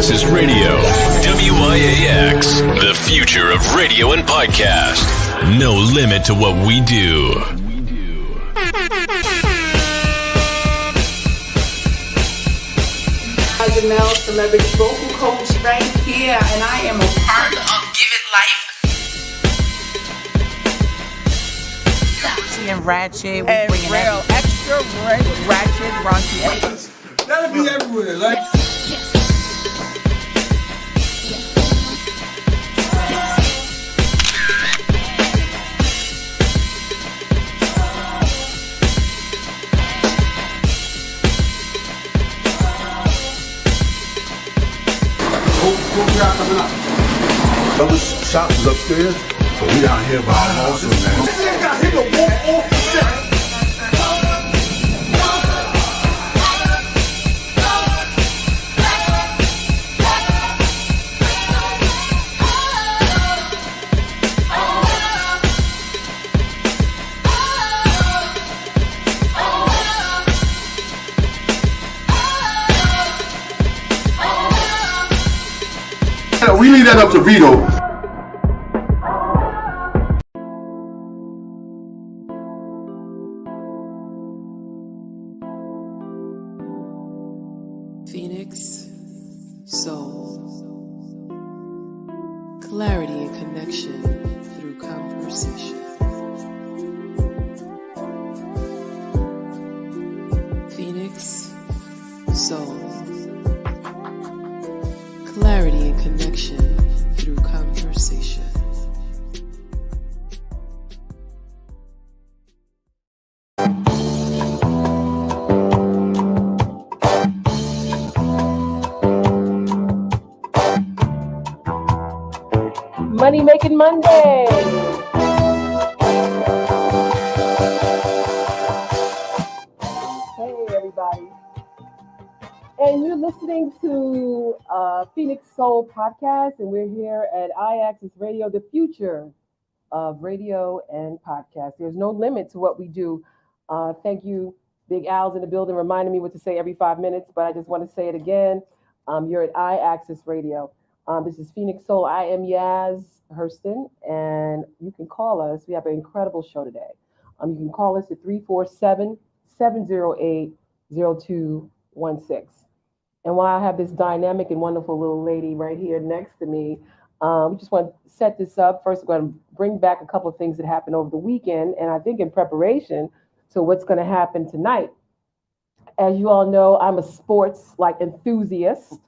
I-Axis Radio. WIAX, the future of radio and podcast. No limit to what we do. Jamel, celebrity vocal coach right here, and I am a part of Give It Life. And ratchet, we And bringing real extra ratchet, raunchy. That'll be everywhere, like. Other shops is upstairs, but we down here by our awesome, man. This nigga got hit to walk off the set. We leave that up to Vito. Phoenix, soul, clarity and connection through conversation. Phoenix, soul, clarity and connection through conversation. Money Making Monday. Hey everybody. And you're listening to Phoenix Soul Podcast, and we're here at I-Axis Radio, the future of radio and podcast. There's no limit to what we do. Thank you, Big Al's in the building, reminding me what to say every 5 minutes, but I just want to say it again. You're at I-Axis Radio. This is Phoenix Soul. I am Yaz Hurston, and you can call us. We have an incredible show today. You can call us at 347-708-0216. And while I have this dynamic and wonderful little lady right here next to me, we just want to set this up. First, we're going to bring back a couple of things that happened over the weekend, and I think in preparation to what's going to happen tonight. As you all know, I'm a sports enthusiast.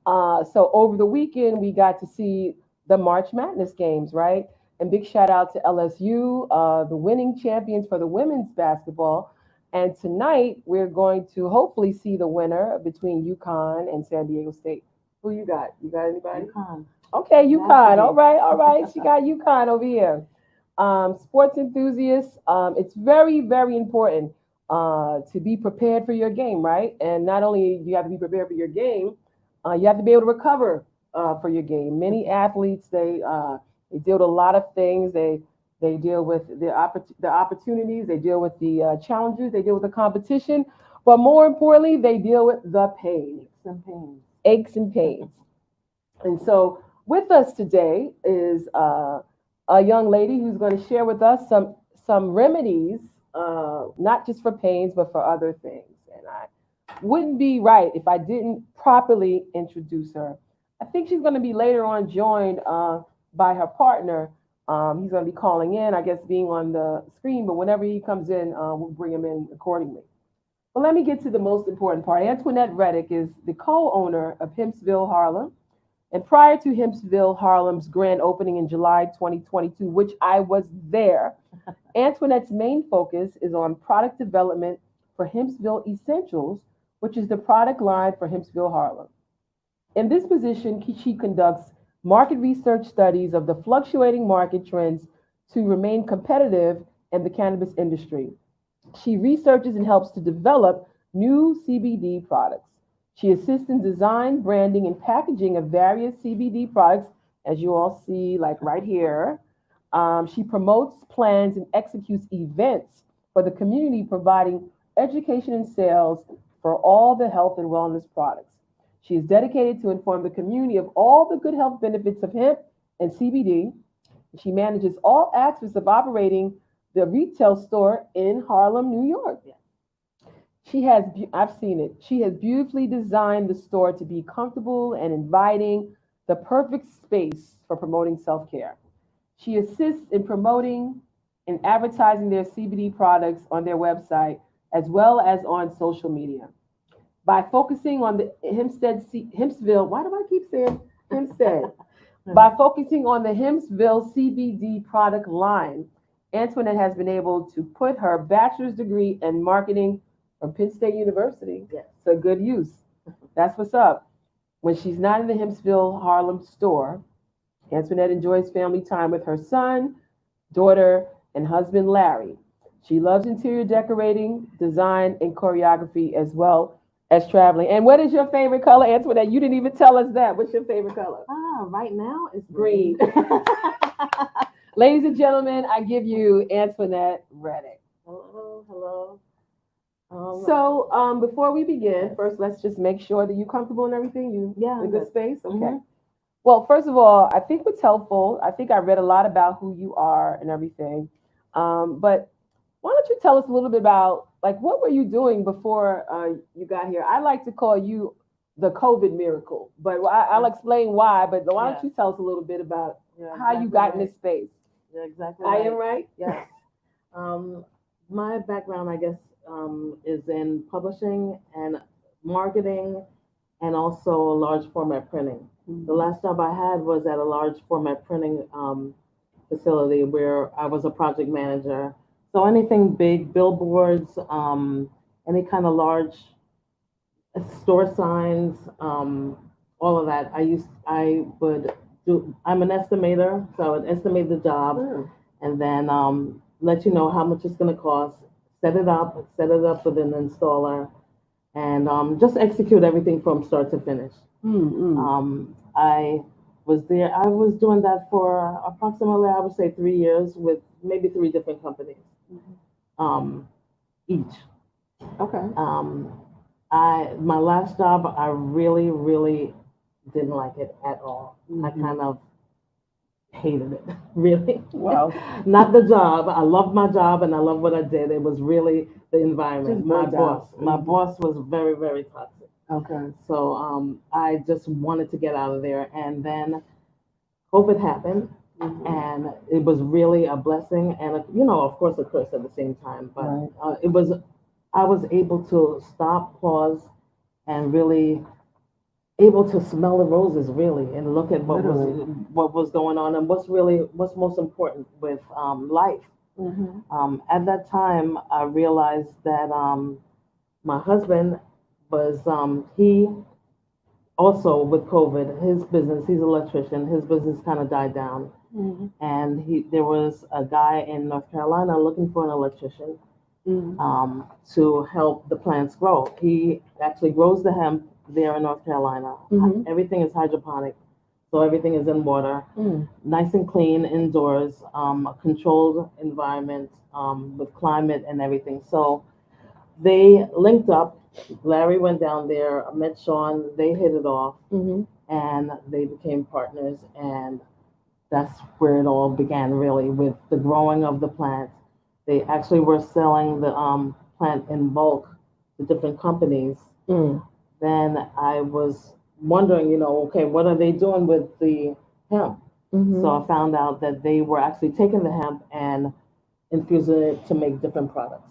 So over the weekend, we got to see the March Madness games, right? And big shout out to LSU, the winning champions for the women's basketball. And tonight, we're going to hopefully see the winner between UConn and San Diego State. Who you got? You got anybody? UConn. Okay, UConn. All right. She got UConn over here. Sports enthusiasts, it's very, very important to be prepared for your game, right? And not only do you have to be prepared for your game, you have to be able to recover for your game. Many athletes, they deal with a lot of things. They deal with the opportunities. They deal with the challenges. They deal with the competition. But more importantly, they deal with the pain. Aches and pains. And so with us today is a young lady who's going to share with us some remedies, not just for pains, but for other things. And I wouldn't be right if I didn't properly introduce her. I think she's going to be later on joined by her partner. He's going to be calling in, I guess being on the screen, but whenever he comes in, we'll bring him in accordingly. But let me get to the most important part. Antoinette Redick is the co-owner of Hempsville, Harlem. And prior to Hempsville, Harlem's grand opening in July 2022, which I was there, Antoinette's main focus is on product development for Hempsville Essentials, which is the product line for Hempsville, Harlem. In this position, she conducts market research studies of the fluctuating market trends to remain competitive in the cannabis industry. She researches and helps to develop new CBD products. She assists in design, branding, and packaging of various CBD products, as you all see, like right here. She promotes, plans, and executes events for the community, providing education and sales for all the health and wellness products. She is dedicated to inform the community of all the good health benefits of hemp and CBD. She manages all aspects of operating the retail store in Harlem, New York. I've seen it. She has beautifully designed the store to be comfortable and inviting, the perfect space for promoting self-care. She assists in promoting and advertising their CBD products on their website as well as on social media. By focusing on the Hempsville, why do I keep saying Hempstead? By focusing on the Hempsville CBD product line, Antoinette has been able to put her bachelor's degree in marketing from Penn State University to good use. That's what's up. When she's not in the Hempsville Harlem store, Antoinette enjoys family time with her son, daughter, and husband Larry. She loves interior decorating, design, and choreography as well as traveling. And what is your favorite color, Antoinette? You didn't even tell us that. What's your favorite color? Right now it's Green. Ladies and gentlemen, I give you Antoinette Redick. Hello. So before we begin, first let's just make sure that you're comfortable and everything. You in a good space? Okay. Mm-hmm. Well, first of all, I think what's helpful, I think I read a lot about who you are and everything. But why don't you tell us a little bit about, like, what were you doing before you got here? I like to call you the COVID miracle, but I'll explain why. But why don't you tell us a little bit about how you got in this space? You're exactly I right. am right? Yes. My background, I guess, is in publishing and marketing and also large format printing. Mm-hmm. The last job I had was at a large format printing facility where I was a project manager. So anything big, billboards, any kind of large store signs, all of that. I would do. I'm an estimator, so I would estimate the job, and then let you know how much it's going to cost. Set it up with an installer, and just execute everything from start to finish. I was there. I was doing that for approximately, I would say, 3 years with maybe 3 different companies, each. Okay. My last job, I really didn't like it at all. I kind of hated it, really. Wow. Not the job. I loved my job and I loved what I did. It was really the environment. Just My burnt boss. out. My boss was very toxic. Okay. So I just wanted to get out of there. And then COVID happened, and it was really a blessing and, of course, a curse at the same time. But I was able to stop, pause, and really able to smell the roses, really, and look at what was going on and what's most important with life. At that time, I realized that my husband was he also with COVID, his business, he's an electrician, his business kind of died down, and there was a guy in North Carolina looking for an electrician. To help the plants grow. He actually grows the hemp there in North Carolina. Everything is hydroponic, so everything is in water, nice and clean indoors, a controlled environment with climate and everything. So they linked up. Larry went down there, met Sean, they hit it off, and they became partners, and that's where it all began, really, with the growing of the plant. They actually were selling the plant in bulk to different companies. Then I was wondering, okay, what are they doing with the hemp? So I found out that they were actually taking the hemp and infusing it to make different products.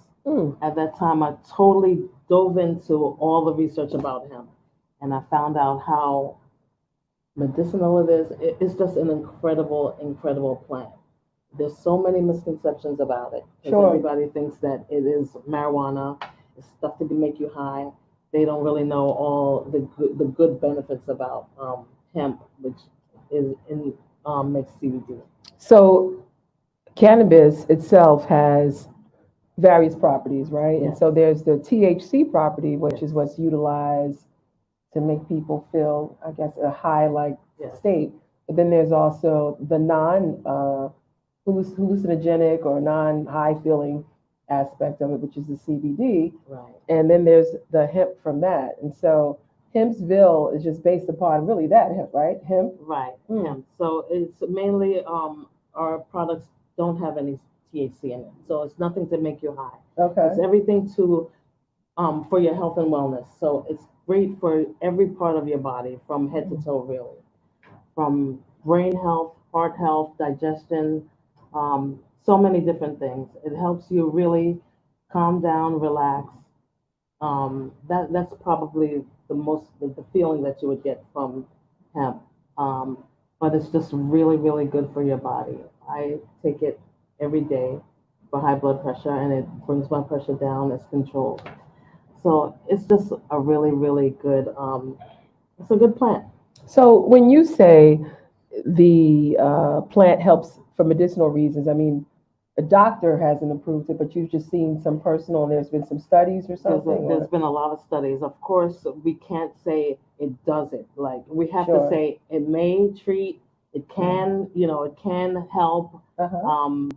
At that time, I totally dove into all the research about hemp, and I found out how medicinal it is. It's just an incredible plant. There's so many misconceptions about it. Sure. Everybody thinks that it is marijuana, it's stuff to make you high. They don't really know all the good benefits about hemp, which is in makes CBD. So cannabis itself has various properties, right? Yes. And so there's the THC property, which is what's utilized to make people feel, I guess, a high-like state. But then there's also the hallucinogenic or non-high feeling aspect of it, which is the CBD. Right. And then there's the hemp from that. And so Hempsville is just based upon really that, right? Hemp. Right. Mm. Hemp. So it's mainly our products don't have any THC in it, so it's nothing to make you high. Okay. It's everything to for your health and wellness. So it's great for every part of your body, from head to toe, really, from brain health, heart health, digestion, so many different things. It helps you really calm down, relax. That's probably the feeling that you would get from hemp. But it's just really, really good for your body. I take it every day for high blood pressure, and it brings my pressure down. It's controlled. So it's just a really, really good. It's a good plant. So when you say the plant helps for medicinal reasons, I mean, a doctor hasn't approved it, but you've just seen some personal, and there's been some studies or something? There's been a lot of studies. Of course, we can't say it doesn't. Like, we have to Sure. say it may treat, it can, it can help. Uh-huh.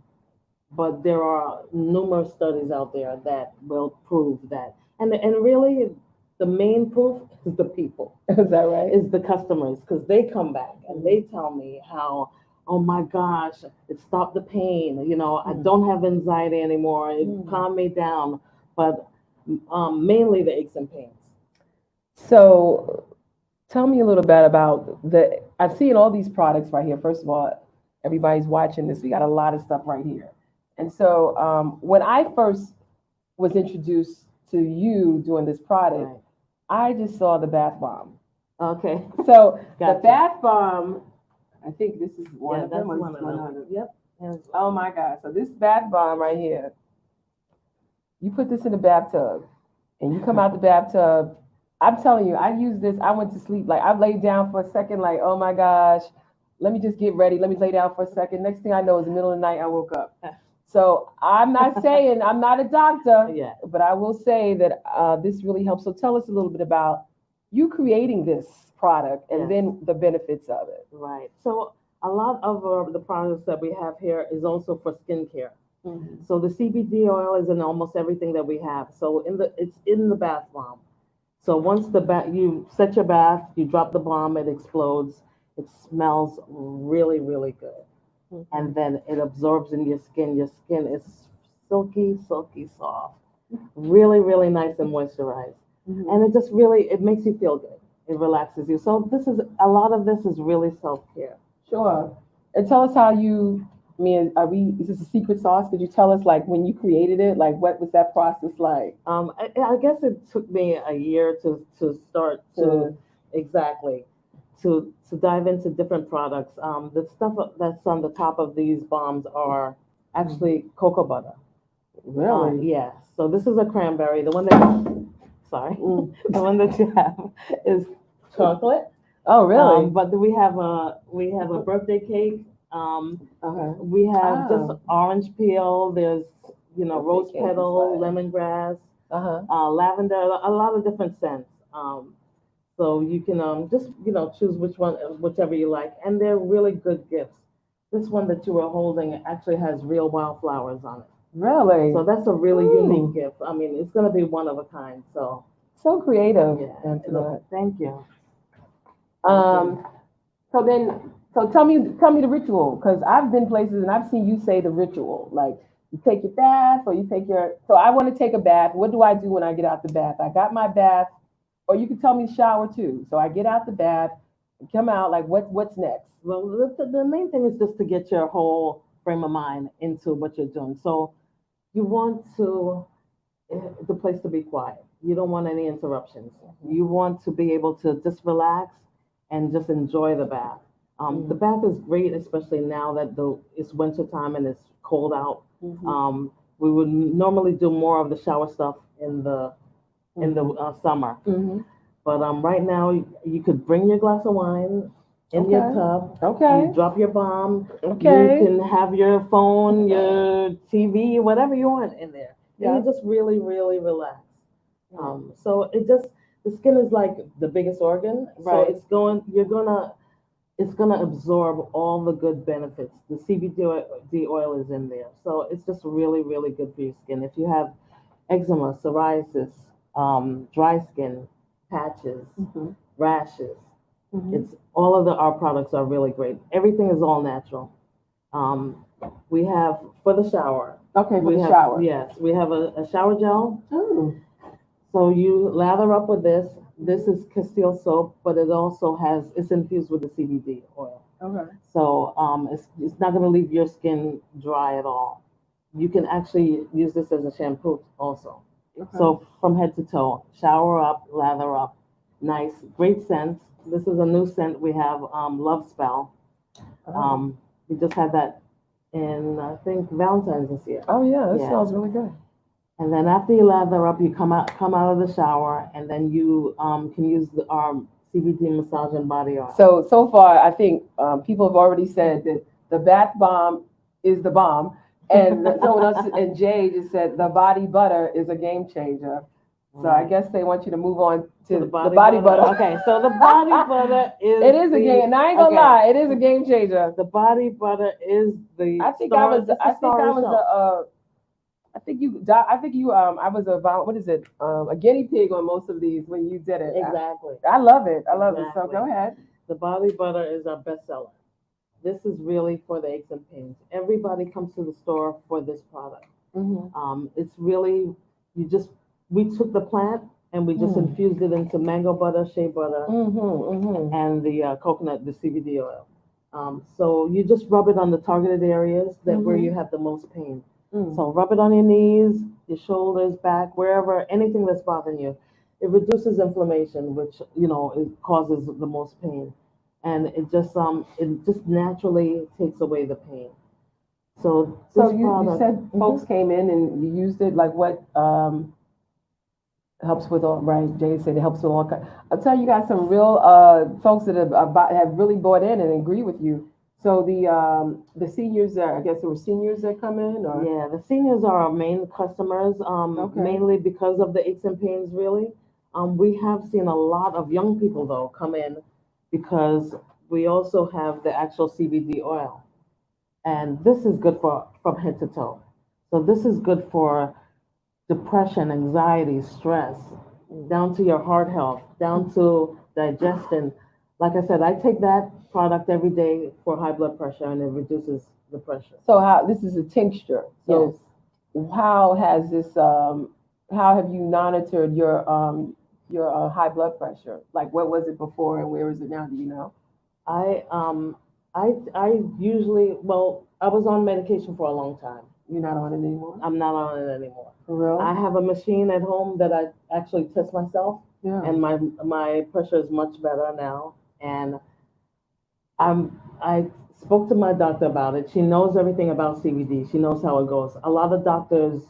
But there are numerous studies out there that will prove that. And really, the main proof is the people, Is that right? is the customers, because they come back and they tell me how, oh my gosh, it stopped the pain. I don't have anxiety anymore. It calmed me down. But mainly the aches and pains. So tell me a little bit about I've seen all these products right here. First of all, everybody's watching this. We got a lot of stuff right here. And so when I first was introduced to you doing this product, Right. I just saw the bath bomb. Okay. So Gotcha. the bath bomb, I think this is one Yeah, of that's them. or one this of is them. another? Yep. Oh my God. So this bath bomb right here, you put this in the bathtub and you come out the bathtub. I'm telling you, I used this. I went to sleep. Like, I laid down for a second, like, oh my gosh, let me just get ready. Let me lay down for a second. Next thing I know, it's the middle of the night, I woke up. So I'm not saying I'm not a doctor, Yeah. but I will say that this really helps. So tell us a little bit about you creating this product and Yes. then the benefits of it. Right. So a lot of the products that we have here is also for skincare. Mm-hmm. So the CBD oil is in almost everything that we have. So it's in the bath bomb. So once you set your bath, you drop the bomb, it explodes. It smells really, really good. Mm-hmm. And then it absorbs in your skin. Your skin is silky, silky soft. Really, really nice and moisturized. Mm-hmm. And it makes you feel good. It relaxes you. So a lot of this is really self-care. Sure. And tell us how is this a secret sauce? Could you tell us, like, when you created it, like, what was that process like? I guess it took me a year to start to exactly to dive into different products. The stuff that's on the top of these bombs are actually cocoa butter. Really? Yeah. So this is a cranberry. The one that the one that you have is chocolate. Oh, really? But we have a birthday cake. We have just orange peel. There's rose cake is petal, fire. lemongrass, Uh-huh. lavender, a lot of different scents. So you can just choose whichever you like, and they're really good gifts. This one that you were holding actually has real wildflowers on it. Really? So that's a really Ooh. unique gift. I mean, it's gonna be one of a kind. So creative. Yeah, Antoinette. thank you. Um, so tell me the ritual, because I've been places and I've seen you say the ritual, like you take your bath or you take your. So I want to take a bath. What do I do when I get out the bath? I got my bath, or you can tell me shower too. So I get out the bath, come out. Like what's next? Well, the main thing is just to get your whole frame of mind into what you're doing. So you want the place to be quiet. You don't want any interruptions. You want to be able to just relax and just enjoy the bath. The bath is great, especially now that it's winter time and it's cold out. Mm-hmm. We would normally do more of the shower stuff in the summer, Mm-hmm. but right now you could bring your glass of wine in your tub. Okay. You drop your bomb. Okay. You can have your phone, your TV, whatever you want in there. Yeah. And you just really, really relax. So the skin is like the biggest organ. Right. So it's gonna absorb all the good benefits. The CBD oil is in there. So it's just really, really good for your skin. If you have eczema, psoriasis, dry skin, patches, Mm-hmm. rashes. Mm-hmm. It's all of our products are really great. Everything is all natural. We have for the shower. Okay, for We the have, shower. yes, we have a shower gel. Oh. So you lather up with this. This is Castile soap, but it also has, it's infused with the CBD oil. Okay. So it's not going to leave your skin dry at all. You can actually use this as a shampoo also. Okay. So from head to toe, shower up, lather up, nice, great scents. This is a new scent we have, Love Spell. We just had that in I think Valentine's this year. Oh yeah, it Yeah. smells really good. And then after you lather up, you come out of the shower, and then you can use the CBD massage and body oil. So far, I think people have already said that the bath bomb is the bomb, and someone else and Jay just said the body butter is a game changer. So I guess they want you to move on to the body butter. Okay, so the body butter is it is a game, and I ain't gonna lie, it is a game changer. The body butter is the. I think I was what is it? A guinea pig on most of these when you did it. Exactly. I love it. I love it. So go ahead. The body butter is our bestseller. This is really for the aches and pains. Everybody comes to the store for this product. Mm-hmm. It's really we took the plant and we just infused it into mango butter, shea butter, and the coconut, the CBD oil. So you just rub it on the targeted areas where you have the most pain. So rub it on your knees, your shoulders, back, wherever, anything that's bothering you. It reduces inflammation, which it causes the most pain, and it just naturally takes away the pain. So you said folks came in and you used it, like what helps with all, right? Jay said it helps with all kinds. I'll tell you guys some real folks that have really bought in and agree with you. So the seniors, I guess there were seniors that come in, or yeah, the seniors are our main customers, mainly because of the aches and pains. Really, we have seen a lot of young people though come in because we also have the actual CBD oil, and this is good from head to toe. So this is good for depression, anxiety, stress, down to your heart health, down to digestion. Like I said, I take that product every day for high blood pressure, and it reduces the pressure. So this is a tincture. So yes. How has this? How have you monitored your high blood pressure? Like what was it before and where is it now? Do you know? I usually, I was on medication for a long time. You're not on it anymore? I'm not on it anymore. For real? I have a machine at home that I actually test myself, and my pressure is much better now. And I spoke to my doctor about it. She knows everything about CBD. She knows how it goes. A lot of doctors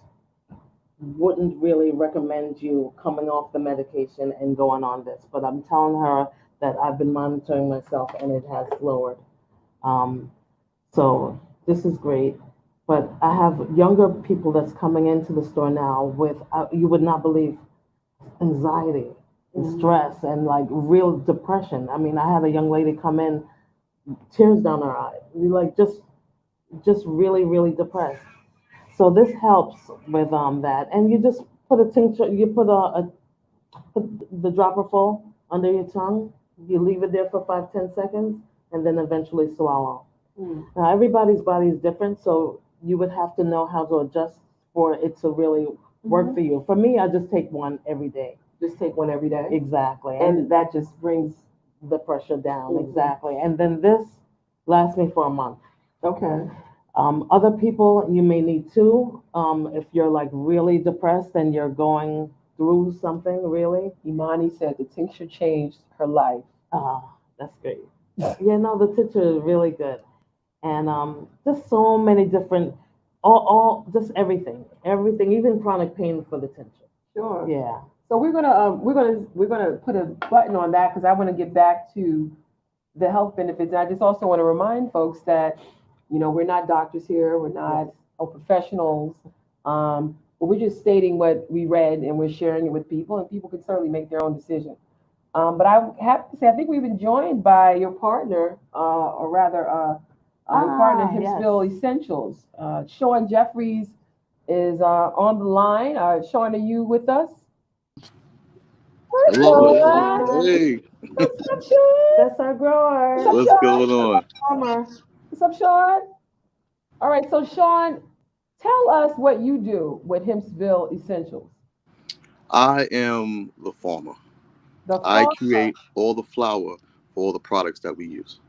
wouldn't really recommend you coming off the medication and going on this, but I'm telling her that I've been monitoring myself and it has lowered. So this is great. But I have younger people that's coming into the store now with, you would not believe, anxiety and stress and like real depression. I mean, I had a young lady come in, tears down her eye, like just really, really depressed. So this helps with that. And you just put a tincture, you put put the dropper full under your tongue, you leave it there for 5-10 seconds, and then eventually swallow. Now everybody's body is different, so you would have to know how to adjust for it to really work for you. For me, I just take one every day. Just take one every day? Exactly. And that just brings the pressure down. Exactly. And then this lasts me for a month. Okay. Other people, you may need two. If you're like really depressed and you're going through something really. Imani said the tincture changed her life. That's great. Yeah, no, the tincture is really good. And just so many different, all just everything, even chronic pain for the tincture. Sure. Yeah. So we're gonna put a button on that because I want to get back to the health benefits. And I just also want to remind folks that we're not doctors here, we're not professionals, but we're just stating what we read and we're sharing it with people, and people can certainly make their own decision. But I have to say, I think we've been joined by your partner, or rather. Your partner, Hempsville Essentials. Sean Jeffries is on the line. Sean, are you with us? Hello. Hey, What's up, Sean? That's our grower. What's up, what's Sean? going on? Farmer. What's up, Sean? All right, so Sean, tell us what you do with Hempsville Essentials. I am the farmer. The I farm. create all the flour for all the products that we use.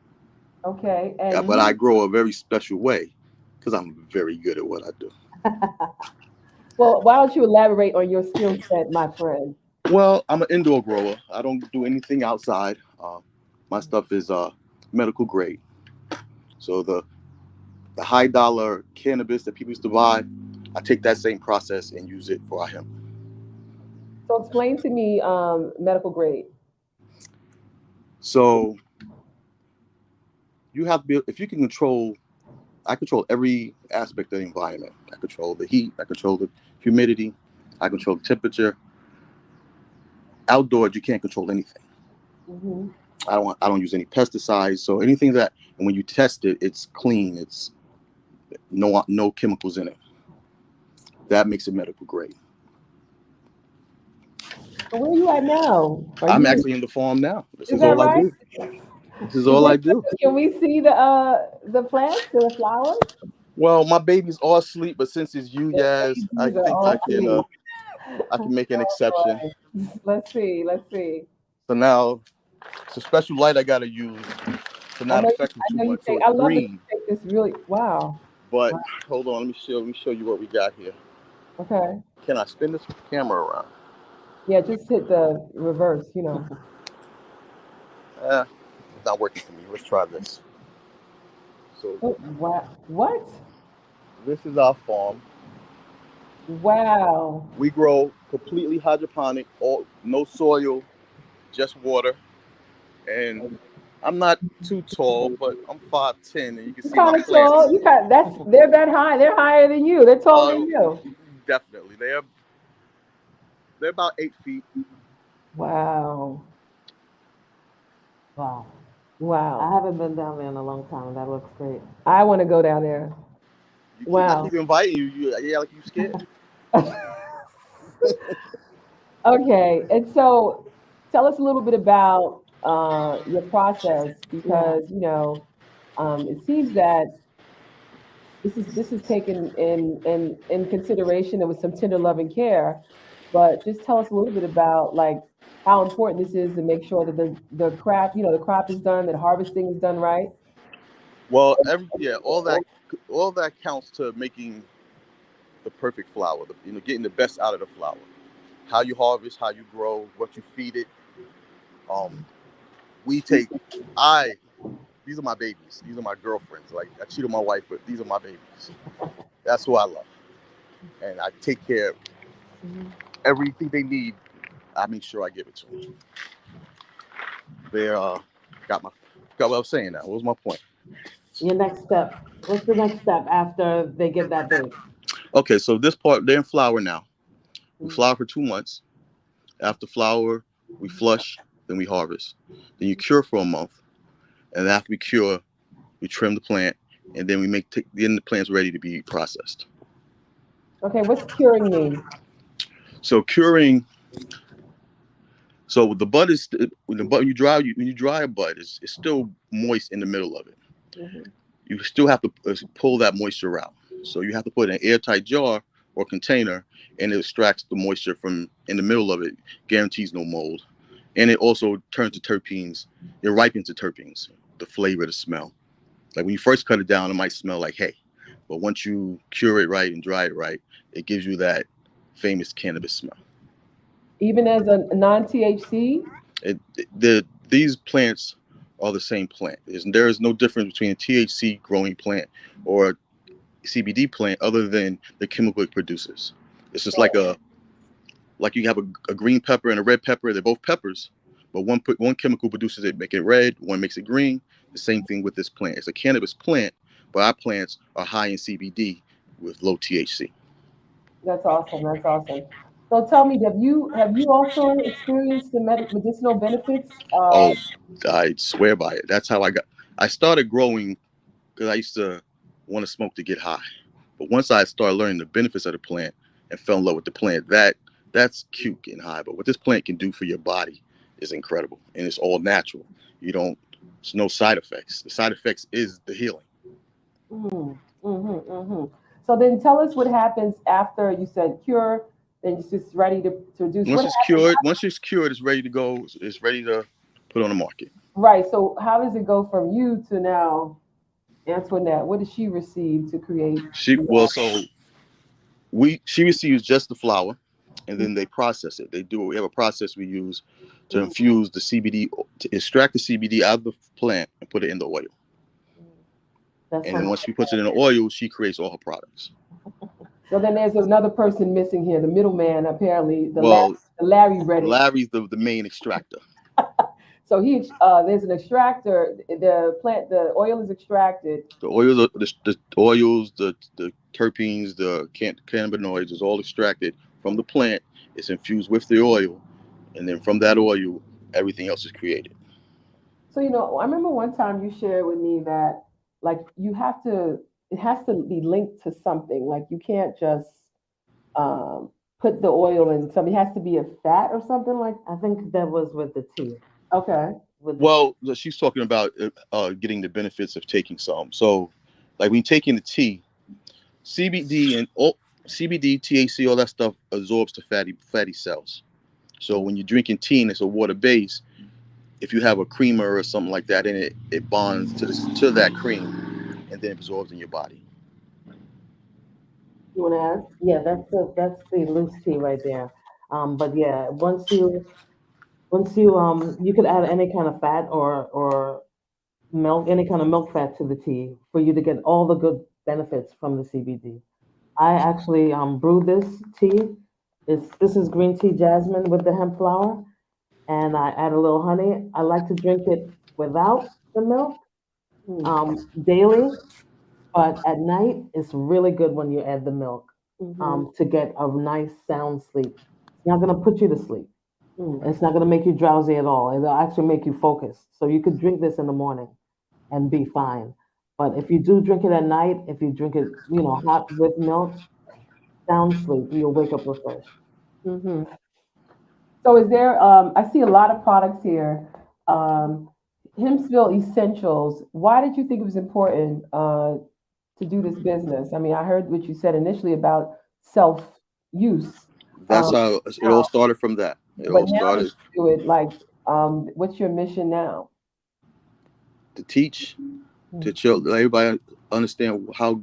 Okay, Yeah, and but I grow a very special way because I'm very good at what I do. well, why don't you elaborate on your skill set, my friend? Well, I'm an indoor grower. I don't do anything outside. My stuff is medical grade. So the high dollar cannabis that people used to buy, I take that same process and use it for our hemp. So explain to me medical grade. So you have to be, if you can control, I control every aspect of the environment. I control the heat, I control the humidity, I control the temperature. Outdoors, you can't control anything. Mm-hmm. I don't use any pesticides. So anything that, and when you test it, it's clean. It's no chemicals in it. That makes it medical grade. So where are you at now? I'm actually in the farm now. This is that all I right? do. This is all I do. Can we see the plants, the flowers? Well, my baby's all asleep, but since it's you, Yaz, I These are think all I can make an exception. Let's see. Let's see. So now it's a special light I gotta use to not affect them too much. So I it's love that you green. take this really. Wow. But hold on, let me show you what we got here. Okay. Can I spin this camera around? Yeah, just hit the reverse. It's not working for me. Let's try this. So Oh, wow. What? this is our farm. Wow. We grow completely hydroponic, no soil, just water. And I'm not too tall, but I'm 5'10", and you can see my Kind of plants. tall. They're that high. They're higher than you. They're taller than you. Definitely, they're about 8 feet. Wow. Wow. Wow. I haven't been down there in a long time. That looks great. I want to go down there. I keep inviting you. Yeah, like you scared. Okay, and so tell us a little bit about your process because it seems that this is taken in consideration and with some tender loving care, but just tell us a little bit about like how important this is to make sure that the crop the crop is done, that harvesting is done right. Well, all that counts to making the perfect flower. Getting the best out of the flower. How you harvest, how you grow, what you feed it. These are my babies. These are my girlfriends. Like I cheat on my wife, but these are my babies. That's who I love, and I take care of everything they need. I make sure I give it to them. They got what I was saying now. What was my point? Your next step. What's the next step after they get that big? Okay, so this part, they're in flower now. We flower for 2 months. After flower, we flush, then we harvest. Then you cure for a month, and after we cure, we trim the plant, and then then the plant's ready to be processed. Okay, what's curing mean? So curing. So the bud is when you dry a bud, it's still moist in the middle of it. Mm-hmm. You still have to pull that moisture out. So you have to put it in an airtight jar or container, and it extracts the moisture from in the middle of it, guarantees no mold. And it also turns to terpenes. It ripens to terpenes, the flavor, the smell. Like when you first cut it down, it might smell like hay. But once you cure it right and dry it right, it gives you that famous cannabis smell. Even as a non-THC? These plants are the same plant. There is no difference between a THC growing plant or a CBD plant other than the chemical it produces. It's just like you have a green pepper and a red pepper. They're both peppers, but one chemical produces it, make it red. One makes it green. The same thing with this plant. It's a cannabis plant, but our plants are high in CBD with low THC. That's awesome. That's awesome. So tell me, have you also experienced the medicinal benefits? Oh, I swear by it. That's how I started growing because I used to want to smoke to get high. But once I started learning the benefits of the plant and fell in love with the plant, that that's cute and high. But what this plant can do for your body is incredible, and it's all natural. You don't. There's no side effects. The side effects is the healing. So then tell us what happens after you said cure, then it's just ready to produce. What happens? Once it's cured, it's ready to go. It's ready to put on the market. Right. So how does it go from you to now Antoinette? What does she receive to create? She receives just the flower, and then they process it. We have a process we use to infuse the CBD, to extract the CBD out of the plant and put it in the oil. And then once she puts it in the oil, she creates all her products. So then there's another person missing here, the middleman, apparently, the Larry Redick. Larry's the main extractor. So there's an extractor. The oil is extracted. The oils, the terpenes, the cannabinoids is all extracted from the plant. It's infused with the oil, and then from that oil, everything else is created. So I remember one time you shared with me that like it has to be linked to something. Like you can't just put the oil in something. It has to be a fat or something like. I think that was with the tea. Okay. She's talking about getting the benefits of taking some. So, like when you're taking the tea, CBD, THC, all that stuff absorbs to fatty cells. So when you're drinking tea and it's a water base, if you have a creamer or something like that in it, it bonds to that cream and then absorbs in your body. You want to add? Yeah, that's the loose tea right there. But yeah, once you you could add any kind of fat or milk, any kind of milk fat to the tea for you to get all the good benefits from the CBD. I actually brew this tea. This is green tea jasmine with the hemp flower, and I add a little honey. I like to drink it without the milk daily, but at night it's really good when you add the milk to get a nice sound sleep. It's not going to put you to sleep. It's not going to make you drowsy at all. It'll actually make you focus. So you could drink this in the morning and be fine. But if you do drink it at night, if you drink it, hot with milk, sound sleep, you'll wake up refreshed. So is there? I see a lot of products here. Hempsville Essentials. Why did you think it was important to do this business? I mean, I heard what you said initially about self-use. That's how it all started from that. It all started. Do it like, what's your mission now? To teach, to let everybody understand how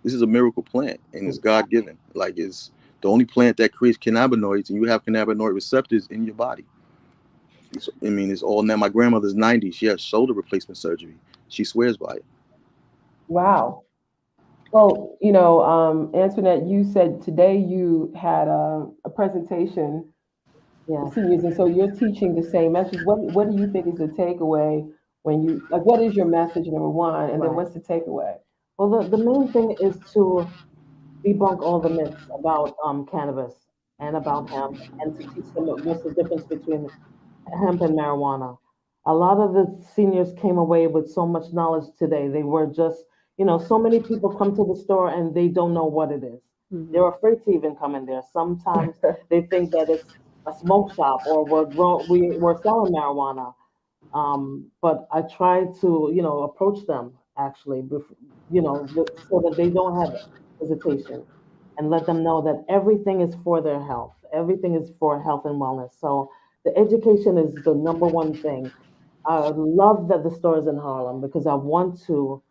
this is a miracle plant and it's God given. Like it's the only plant that creates cannabinoids, and you have cannabinoid receptors in your body. It's all now. My grandmother's 90. She has shoulder replacement surgery. She swears by it. Wow. Well, Antoinette, you said today you had a presentation for seniors, and so you're teaching the same message. What do you think is the takeaway when you what is your message, number one, and then what's the takeaway? Well, the main thing is to debunk all the myths about cannabis and about hemp, and to teach them what's the difference between hemp and marijuana. A lot of the seniors came away with so much knowledge today. They were just, so many people come to the store and they don't know what it is. They're afraid to even come in there. Sometimes they think that it's a smoke shop or we're selling marijuana. But I try to, approach them actually, so that they don't have hesitation, and let them know that everything is for their health. Everything is for health and wellness. So the education is the number one thing. I love that the store is in Harlem because I want to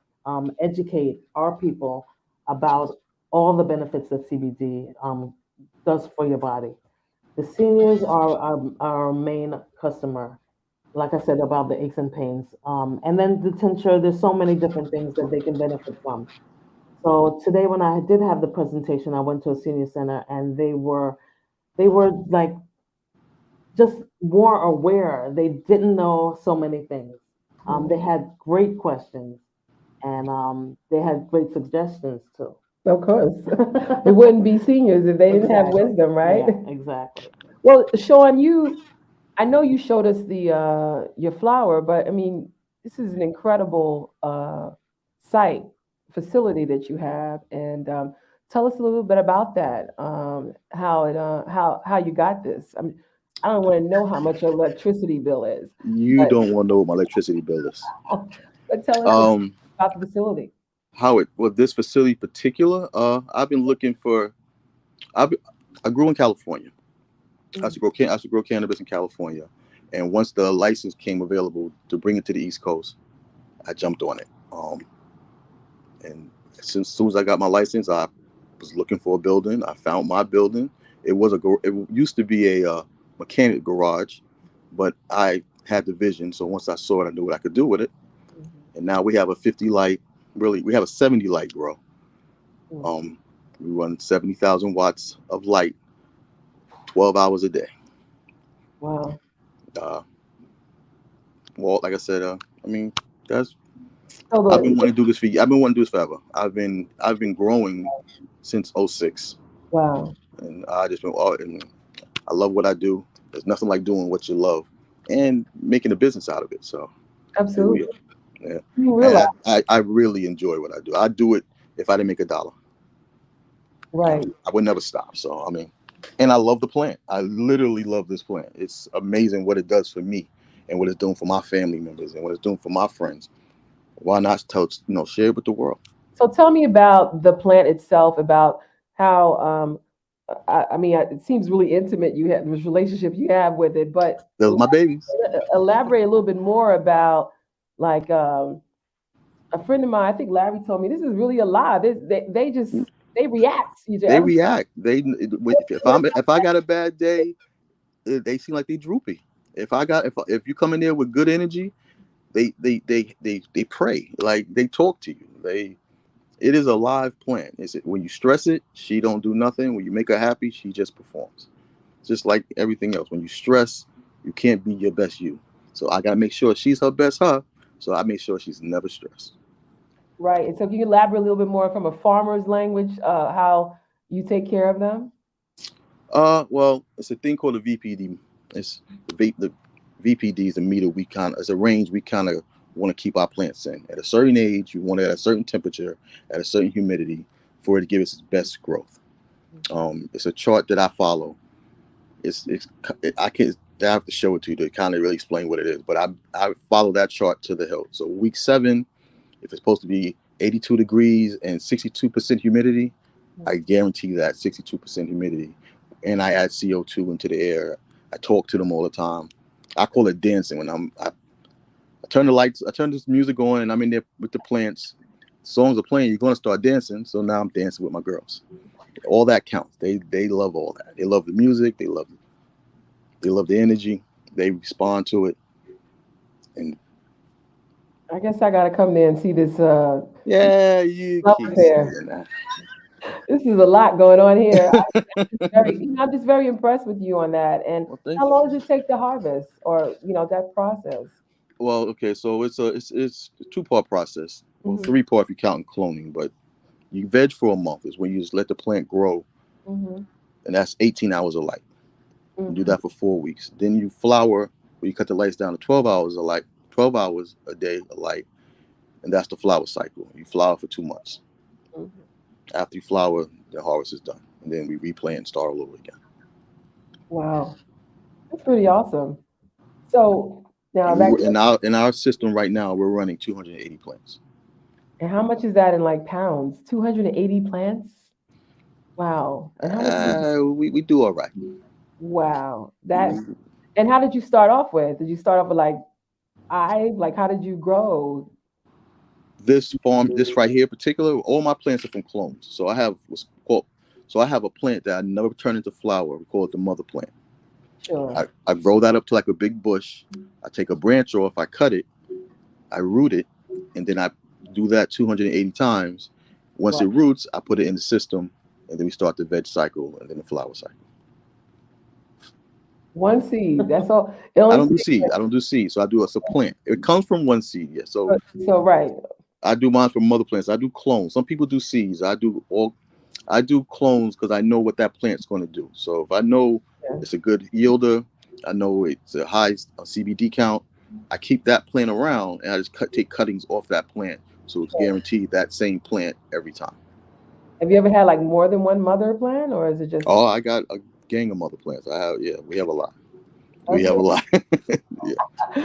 educate our people about all the benefits that CBD does for your body. The seniors are our main customer. Like I said about the aches and pains, and then the tincture. There's so many different things that they can benefit from. So today, when I did have the presentation, I went to a senior center, and they were like just more aware. They didn't know so many things. They had great questions, and they had great suggestions too. Of course, it wouldn't be seniors if they didn't have wisdom, right? Yeah, exactly. Well, Sean, I know you showed us the your flower, but I mean, this is an incredible site facility that you have, and Tell us a little bit about that. How you got this. I don't want to know how much your electricity bill is, You but don't want to know what my electricity bill is. but tell us Um, about the facility. how it with this facility in particular, I've been looking for. I I grew in California. I used to grow cannabis in California, and once the license came available to bring it to the East Coast, I jumped on it. And since soon as I got my license, I was looking for a building. I found my building. It used to be a mechanic garage, but I had the vision. So once I saw it, I knew what I could do with it. Mhm. And now we have a 50 light. Really, we have a 70 light grow. Mm. We run 70,000 watts of light, 12 hours a day. Wow. Uh, well, like I said, I mean, that's So I've been the wanting to do this for. I've been wanting to do this forever. I've been growing since '06, wow. and I just been. And I love what I do. There's nothing like doing what you love and making a business out of it. So here we Absolutely. are. Yeah, You realize, and I really enjoy what I do. I do it if I didn't make a dollar. right? I would never stop. So I mean, and I love the plant. I literally love this plant. It's amazing what it does for me and what it's doing for my family members and what it's doing for my friends. Why not share it with the world? So tell me about the plant itself, about how I mean it seems really intimate you have this relationship you have with it, but Those are my babies. elaborate a little bit more about like a friend of mine, I think Larry told me this is really alive. They just they react. They react. If I got a bad day, they seem like they droopy. If you come in there with good energy, they pray, like they talk to you. It is a live plant. When you stress it, she don't do nothing. When you make her happy, she just performs. Just like everything else. When you stress, you can't be your best you. So I gotta make sure she's her best her. So I make sure she's never stressed. Right. And so can you elaborate a little bit more from a farmer's language, how you take care of them? Well, it's a thing called a VPD. It's the VPD is a meter it's a range we kind of want to keep our plants in. At a certain age, you want it at a certain temperature, at a certain humidity, for it to give us its best growth. It's a chart that I follow. It's I have to show it to you to kind of really explain what it is. But I follow that chart to the hilt. So week 7, if it's supposed to be 82 degrees and 62% humidity, I guarantee that 62% humidity. And I add CO2 into the air. I talk to them all the time. I call it dancing when I turn the lights, I turn this music on, and I'm in there with the plants. Songs are playing, you're going to start dancing. So now I'm dancing with my girls. All that counts. They love all that. They love the music. They love the energy. They respond to it. And I guess I gotta come there and see this yeah, you love keep affair. saying that. This is a lot going on here. I'm just very impressed with you on that. And Well, thank how you. long does it take to harvest or that process? Well, okay, so it's a 2-part process. Well, Hmm. 3-part if you count cloning, but you veg for a month is when you just let the plant grow, Hmm. and that's 18 hours of light. You do Hmm. that for 4 weeks. Then you flower, where you cut the lights down to 12 hours of light, 12 hours a day of light, and that's the flower cycle. You flower for 2 months. Hmm. After you flower, the harvest is done, and then we replant and start all over again. Wow, that's pretty awesome. So now And that in our system right now, we're running 280 plants. and how much is that in like pounds? 280 plants? Wow. And how much did you, We do all right. wow. That and how did you start off with? Did you start off with like how did you grow? This right here in particular, all my plants are from clones. So I have a plant that I never turn into flower. We call it the mother plant. Sure. I grow that up to like a big bush. I take a branch off, I cut it, I root it, and then I do that 280 times. Once Right. it roots, I put it in the system, and then we start the veg cycle and then the flower cycle. One seed. That's all. It I only don't do seeds. I don't do seeds. So I do a plant. It comes from one seed, yeah. So so right. I do mine from mother plants. I do clones. Some people do seeds. I do clones because I know what that plant's going to do. So if I know Yeah. it's a good yielder, I know it's a high CBD count, I keep that plant around and I just take cuttings off that plant. So it's guaranteed that same plant every time. Have you ever had like more than one mother plant, or is it just Oh, I got a gang of mother plants. I have, yeah, we have a lot. We okay? have a lot. Yeah,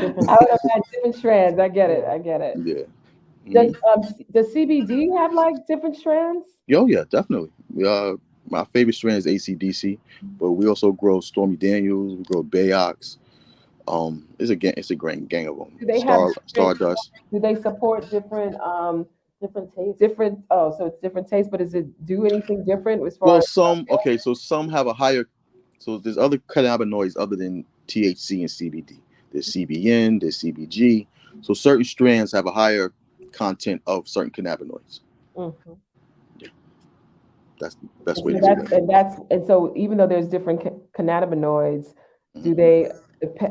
Different I would have had different strands. I get it. I get it. yeah. Does Hmm. does CBD have like different strands? Yo, yeah, definitely. My favorite strain is ACDC, but we also grow Stormy Daniels. We grow Bayox. It's a gang of them. Do they have different? Stardust. Do they support different different tastes. different? Oh, so it's different tastes, but does it do anything different as far Well, as? some okay. So some have a higher. So there's other cannabinoids other than THC and CBD. There's CBN. There's CBG. So certain strands have a higher content of certain cannabinoids. Mhm. That's the best way to So explain it. and so even though there's different cannabinoids, do Mhm. they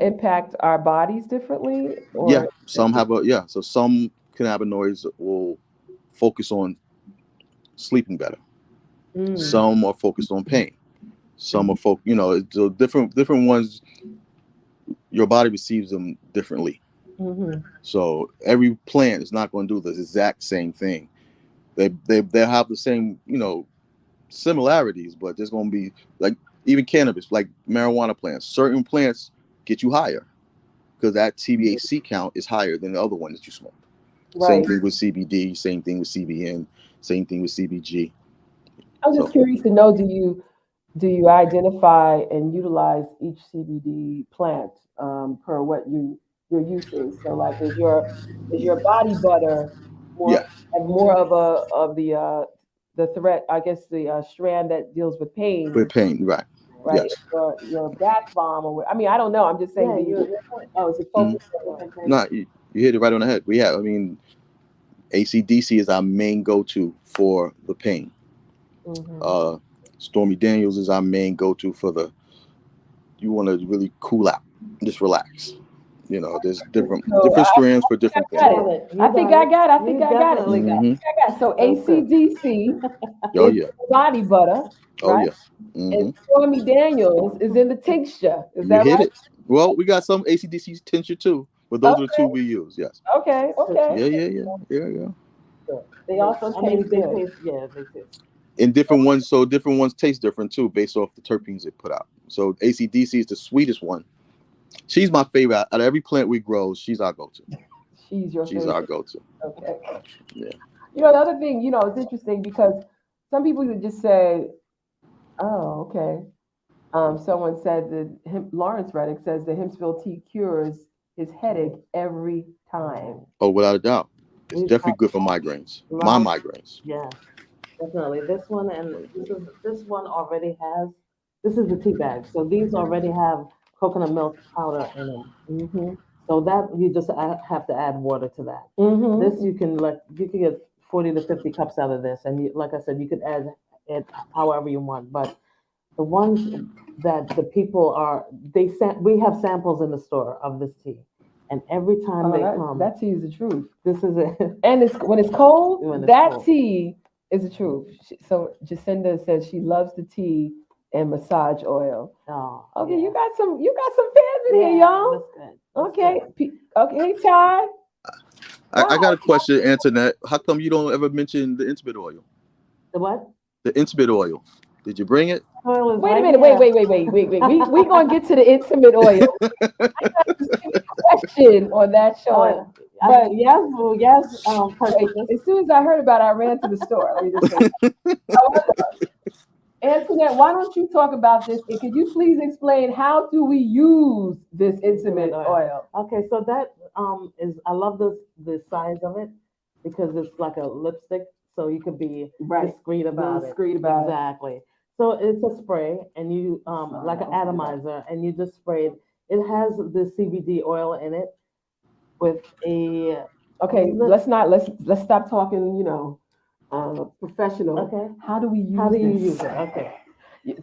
impact our bodies differently, Yeah, or? some have a yeah. So some cannabinoids will focus on sleeping better. Mm, Some are focused on pain. Some are so different ones. Your body receives them differently. hmm So every plant is not going to do the exact same thing. They have the same similarities, but there's going to be like even cannabis, like marijuana plants. Certain plants get you higher because that TBHC count is higher than the other one that you smoke. Same Right. thing with CBD. Same thing with CBN. Same thing with CBG. I'm just So curious to know, do you identify and utilize each CBD plant per what your use is? So like is your body butter more yeah, have more of a of the threat, I guess the strand that deals with pain, with pain, right? right? Yes. Your bath bomb or I mean I don't know. I'm just saying Yeah, the you're right. oh is it Mm. focused on different things? No, you hit it right on the head. We have. I mean, ACDC is our main go-to for the pain. Hmm Uh, Stormy Daniels is our main go-to for the you want to really cool out, just relax. There's different So different strands for I different got things. it. Got it. I You think got I it. got it. I think You I got it. definitely got Hmm. it. I got it. So That's good. ACDC Oh is yeah. body butter, Oh right? yeah. And Hmm. Stormy Daniels is in the tincture. Is You that hit right? it. Well, we got some ACDC tincture too, but those are the two Okay, we use. Yes. okay. Yeah. Yeah. Yeah. Yeah. Yeah. They They, also I taste mean, they good. taste. Yeah, they taste. And different ones, so different ones taste different too, based off the terpenes they put out. So ACDC is the sweetest one. She's my favorite out of every plant we grow. She's our go-to. She's your She's our favorite. go-to. Okay. Yeah. The other thing, it's interesting because some people would just say, "Oh, okay." Someone said that Lawrence Redick says the Hempsville tea cures his headache every time. Oh, without a doubt, it's We've definitely had good for migraines. My lots. migraines. Yes, definitely. This one and this one already has. This is the tea bag. So these already have coconut milk powder in them. Mm-hmm. So that you just have to add water to that. This Mm-hmm. you can get 40 to 50 cups out of this, and like I said, you could add it however you want. But the ones that the people are we have samples in the store of this tea, and every time Oh, they that come, that tea is the truth. this is it. And it's when it's cold, When it's that cold. tea is the truth. So Jacinda says she loves the tea and massage oil. Oh, Okay, yeah. you got some fans in here, Yeah, y'all. that's good. That's Okay, good. okay, hey Ty. I got Wow. a question, Antoinette. How come you don't ever mention the intimate oil? The what? The intimate oil. Did you bring it? Oil is Wait a right minute. here. Wait. We gonna get to the intimate oil. Question on that short. But Yes, wait, purchases. as soon as I heard about it, I ran to the store. Let me just say that. However, Antoinette, why don't you talk about this? And could you please explain how do we use this intimate oil? Okay, so that is I love the size of it because it's like a lipstick, so you could be Right. discreet about it. Discreet about it. Exactly. So it's a spray, and you like an atomizer, and you just spray it. It has the CBD oil in it with a Okay, let's stop talking, professional. Okay. How do we use How do you this? use it? Okay.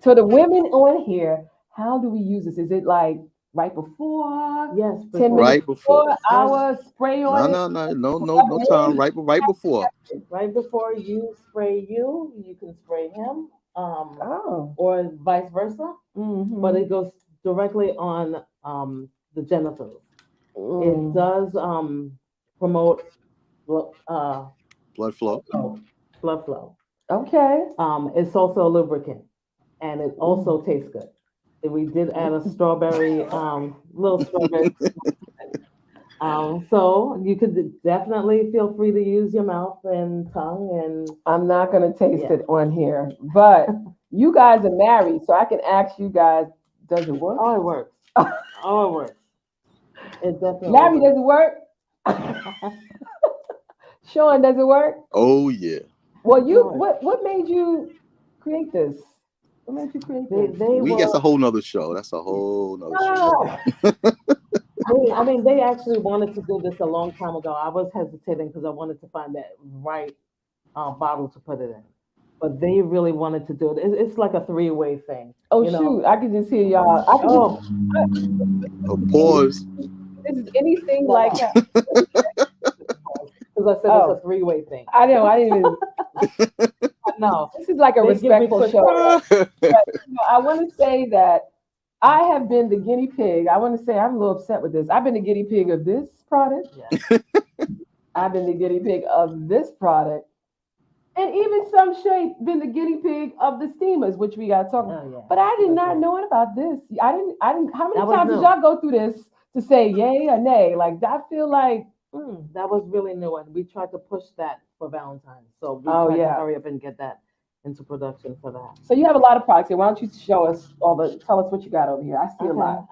So the women on here, how do we use this? Is it like right before? Yes. 10 Before. minutes Right before. before, hour, spray No, on it? no, no, no time. Right before. Right before you spray you can spray him, Oh. or vice versa, Mm-hmm. but it goes directly on the genitals. It does promote uh, Blood flow. blood flow. Okay. It's also a lubricant, and it also tastes good. And we did add a strawberry, little strawberry. So you could definitely feel free to use your mouth and tongue, and I'm not gonna taste yeah. it on here, but you guys are married, so I can ask you guys, does it work? Oh, it works. Oh, it works. It definitely Larry, does works. it work? Sean, does it work? Oh yeah. Well, you Sure. what made you create this? What made you create They this? they That's were a whole nother show. That's a whole nother show. Ah, I mean, they actually wanted to do this a long time ago. I was hesitating because I wanted to find that right bottle to put it in. But they really wanted to do it. It's like a three-way thing, oh you know. shoot, I can just hear y'all. I can Oh, Oh, pause. this is anything no, like no. that. Because I said it's Oh, a three-way thing. I know. I didn't even. No, This is like a they give me respectful show. I want to say that I have been the guinea pig. I want to say I'm a little upset with this. I've been the guinea pig of this product. yeah. I've been the guinea pig of this product. And even some shape been the guinea pig of the steamers, which we got to talk about. Oh, yeah. But I did That's not right. know about this. I didn't, how many That was times did new. y'all go through this to say yay or nay? Like, I feel like, That was really new, and we tried to push that for Valentine's. So we oh tried to yeah. hurry up and get that into production for that. So you have a lot of products here. Why don't you show us tell us what you got over here? I see a lot.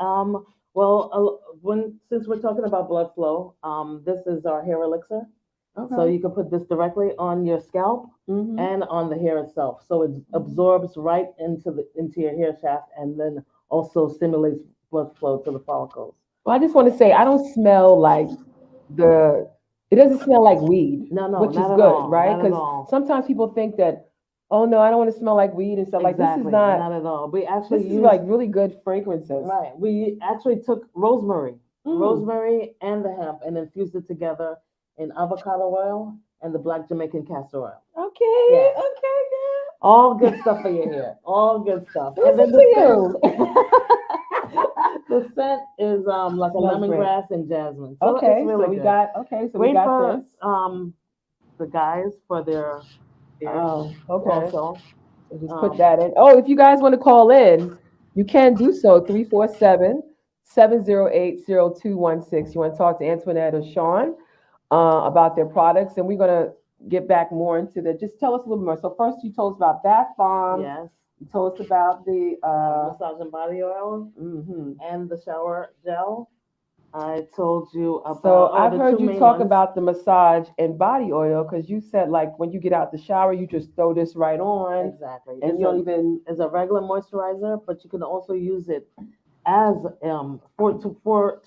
Well, since we're talking about blood flow, this is our hair elixir. Okay. So you can put this directly on your scalp Mhm. and on the hair itself. So it absorbs right into your hair shaft, and then also stimulates blood flow to the follicles. Well, I just want to say I don't smell like the. It doesn't smell like weed, No, which is not at good, all. right? Not at Because all. sometimes people think that, oh no, I don't want to smell like weed and stuff. Like this is Exactly. not. Not at all. We actually This is use like really good fragrances. right. We actually took rosemary, Mm. rosemary and the hemp, and infused it together in avocado oil and the black Jamaican castor oil. Okay. Yeah. Okay, girl. All good stuff for your hair. All good stuff. And Listen then to you. the scent is like a Smells great. lemongrass and jasmine. So Okay, it's really so we good. got okay, so we Great got for this. the guys for their Oh, okay. also. So just put that in. Oh, if you guys want to call in, you can do so 347-708-0216. You want to talk to Antoinette or Sean about their products, and we're gonna get back more into that. Just tell us a little more. So first, you told us about bath bombs. Yes. You told us about the Massage and body oil mhm. and the shower gel. I told you about So I've the heard two you main talk ones. about the massage and body oil because you said like when you get out the shower, you just throw this right on, Exactly. and you don't even. It's a regular moisturizer, but you can also use it as to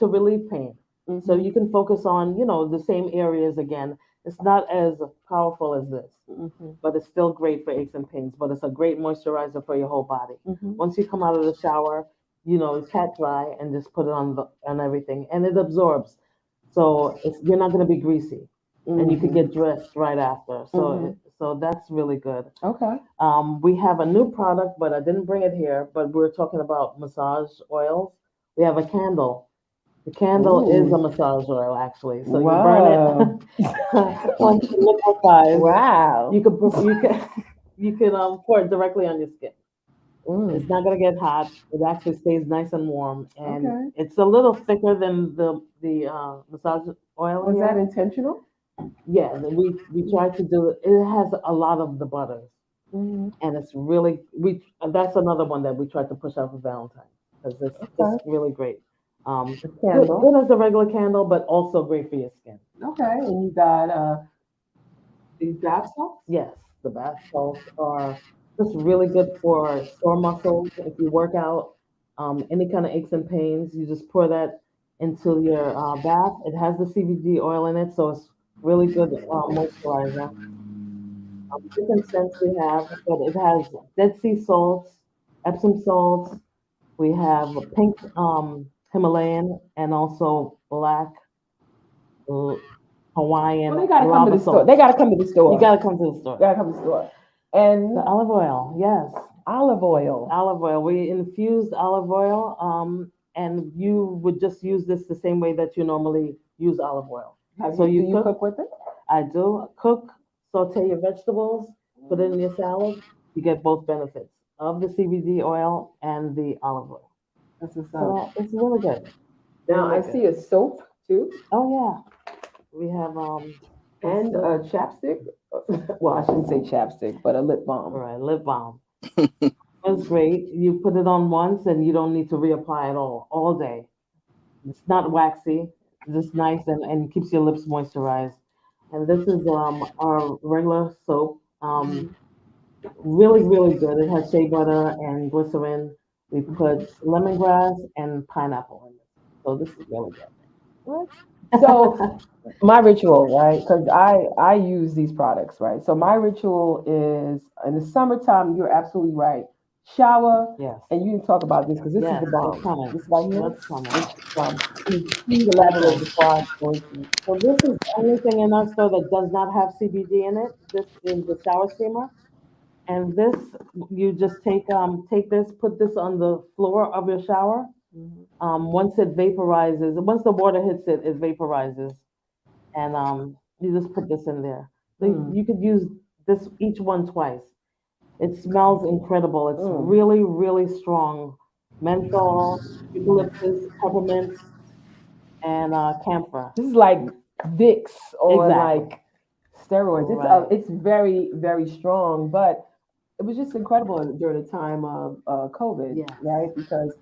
relieve pain. So Mhm. you can focus on the same areas again. It's not as powerful as this, Mhm. but it's still great for aches and pains. But it's a great moisturizer for your whole body. Mhm. Once you come out of the shower, pat dry and just put it on everything, and it absorbs. So you're not going to be greasy, and you can get dressed right after. So that's really good. Okay. We have a new product, but I didn't bring it here. But we're talking about massage oils. We have a candle. The candle is a Ooh. massage oil, actually. So you burn Wow. it on the liquefies. Wow. You can pour it directly on your skin. It's Mm. not gonna get hot. It actually stays nice and warm, and Okay. it's a little thicker than the massage oil Was that here. intentional? Yeah, we try to do it. It has a lot of the butters, Mhm. and it's really we. That's another one that we tried to push out for Valentine's because it's Okay. really great. The Good, candle. good as a regular candle, but also great for your skin. Okay. And you got these bath salts? Yes, the bath salts are just really good for sore muscles. If you work out, any kind of aches and pains, you just pour that into your bath. It has the CBD oil in it, so it's really good moisturizer. Different scents we have, but it has Dead Sea salts, Epsom salts. We have a pink Himalayan and also black uh, Well, Hawaiian they gotta come to lava the store. They salts. gotta come to the You store. gotta come to the store. Gotta come to the store. And The olive oil, yes. olive oil. Olive oil. We infused olive oil, and you would just use this the same way that you normally use olive oil. Have So you, you do you cook with it? I do cook, saute your vegetables, put it in your salad, you get both benefits of the CBD oil and the olive oil. That's what's up. So it's really good. Now I Really see good. a soap too, Oh yeah, we have and a chapstick. Well, I shouldn't say chapstick, but a lip balm. all right, lip balm. It's great. You put it on once and you don't need to reapply at all day. It's not waxy. It's just nice and keeps your lips moisturized. And this is our regular soap. Really, really good. It has shea butter and glycerin. We put lemongrass and pineapple in it. So this is really good. What? So my ritual, right? Because I use these products, right? So my ritual is in the summertime. You're absolutely right. Shower, Yes. and you can talk about this because this is Yes, the what's bomb. coming? This right here. What's coming? This is bomb. Please elaborate before I go into. So this is the only thing in our store that does not have CBD in it. This is the shower steamer. And this, you just take this, put this on the floor of your shower. Once it vaporizes, once the water hits it, it vaporizes, and you just put this in there. So you could use this each one twice. It smells incredible. It's really, really strong. Menthol, eucalyptus, peppermint, and camphor. This is like Vicks or Exactly. like steroids. Right. It's very very strong, but it was just incredible during the time of COVID, Yeah. right? Because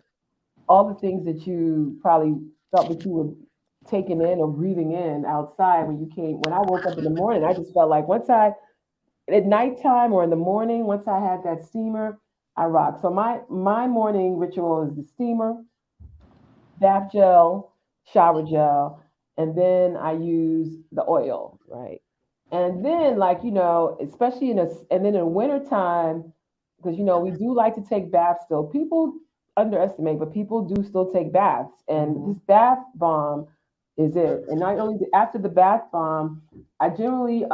all the things that you probably felt that you were taking in or breathing in outside when you came. When I woke up in the morning, I just felt like once I at nighttime or in the morning, once I had that steamer, I rock. So my morning ritual is the steamer, bath gel, shower gel, and then I use the oil, right? And then, like, especially and then in wintertime, because, we do like to take baths still. People underestimate, but people do still take baths. And this bath bomb is it. And not only after the bath bomb, I generally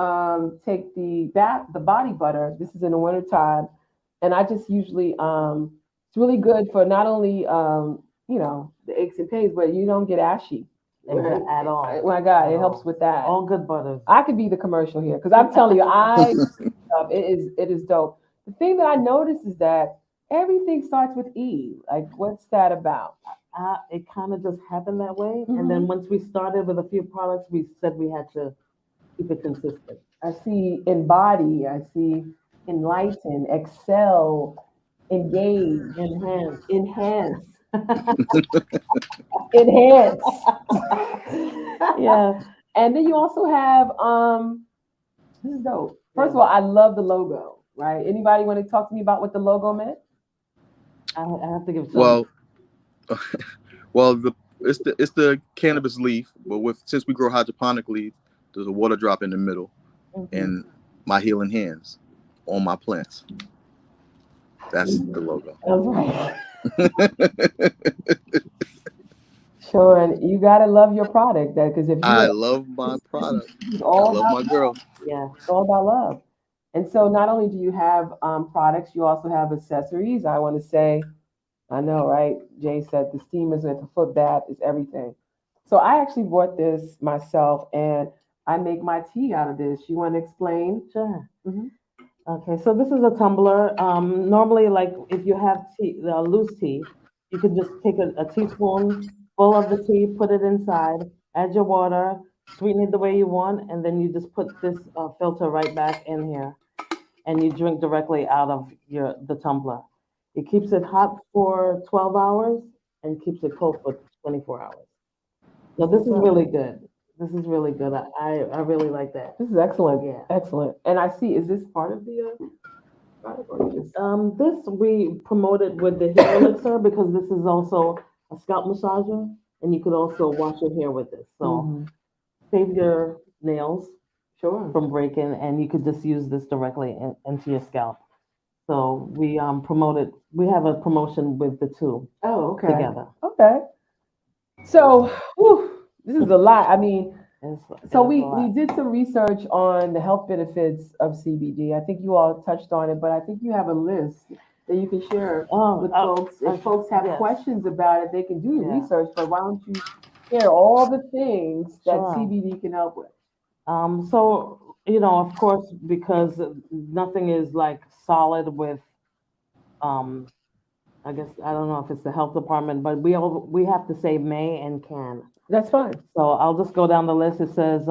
take the body butter. This is in the wintertime. And I just usually, it's really good for not only, the aches and pains, but you don't get ashy. At all. Oh my God, At it all. helps with that. All good butters. I could be the commercial here because I'm telling you, it is dope. The thing that I noticed is that everything starts with E. Like, what's that about? It kind of just happened that way. And then once we started with a few products, we said we had to keep it consistent. I see embody. I see enlighten, excel, engage, enhance, enhance. Yeah. And then you also have this is dope. First of all, I love the logo, right? Anybody want to talk to me about what the logo meant? I have to give some. Well, it's the cannabis leaf, but since we grow hydroponically, there's a water drop in the middle, and my healing hands on my plants. That's the logo. Sure, and you gotta love your product, because if I love my product. I love my girl. Yeah. It's all about love. And so not only do you have products, you also have accessories. I want to say, I know, right? Jay said the steamers and the foot bath is everything. So I actually bought this myself, and I make my tea out of this. You want to explain? Sure. Okay, so this is a tumbler. Normally, like if you have tea, loose tea, you could just take a teaspoon full of the tea, put it inside, add your water, sweeten it the way you want, and then you just put this filter right back in here, and you drink directly out of the tumbler. It keeps it hot for 12 hours and keeps it cold for 24 hours. So this is really good. This is really good. I really like that. This is excellent. Yeah. Excellent. And I see, is this part of the product or just This we promoted with the hair elixir because this is also a scalp massager, and you could also wash your hair with this. So save your nails from breaking, and you could just use this directly into your scalp. So we promoted. We have a promotion with the two together. Okay. So this is a lot. I mean, so we did some research on the health benefits of CBD. I think you all touched on it, but I think you have a list that you can share with folks. If folks have questions about it, they can do the research. But why don't you share all the things that CBD can help with? So Of course, because nothing is like solid with, um, I guess, I don't know if it's the health department, but we have to say may and can. That's fine. So I'll just go down the list. It says,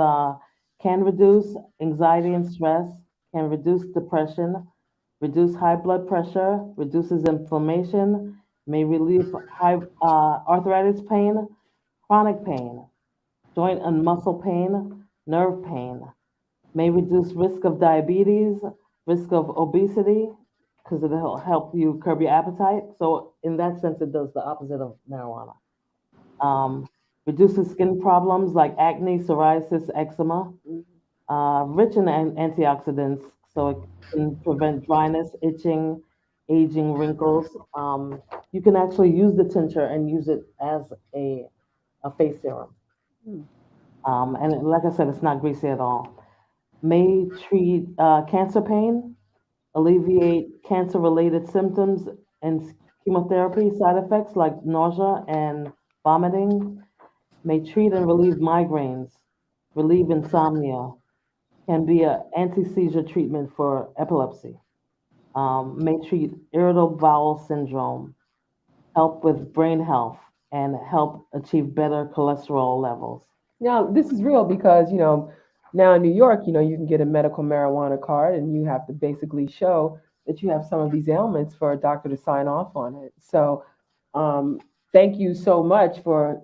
can reduce anxiety and stress, can reduce depression, reduce high blood pressure, reduces inflammation, may relieve high arthritis pain, chronic pain, joint and muscle pain, nerve pain, may reduce risk of diabetes, risk of obesity, because it'll help you curb your appetite. So in that sense, it does the opposite of marijuana. Um, Reduces skin problems like acne, psoriasis, eczema. Rich in antioxidants, so it can prevent dryness, itching, aging, wrinkles. You can actually use the tincture and use it as a face serum. And like I said, it's not greasy at all. May treat cancer pain, alleviate cancer-related symptoms and chemotherapy side effects like nausea and vomiting. May treat and relieve migraines, relieve insomnia, can be an anti-seizure treatment for epilepsy. May treat irritable bowel syndrome, help with brain health, and help achieve better cholesterol levels. Now, this is real because, now in New York, you can get a medical marijuana card and you have to basically show that you have some of these ailments for a doctor to sign off on it. So, thank you so much for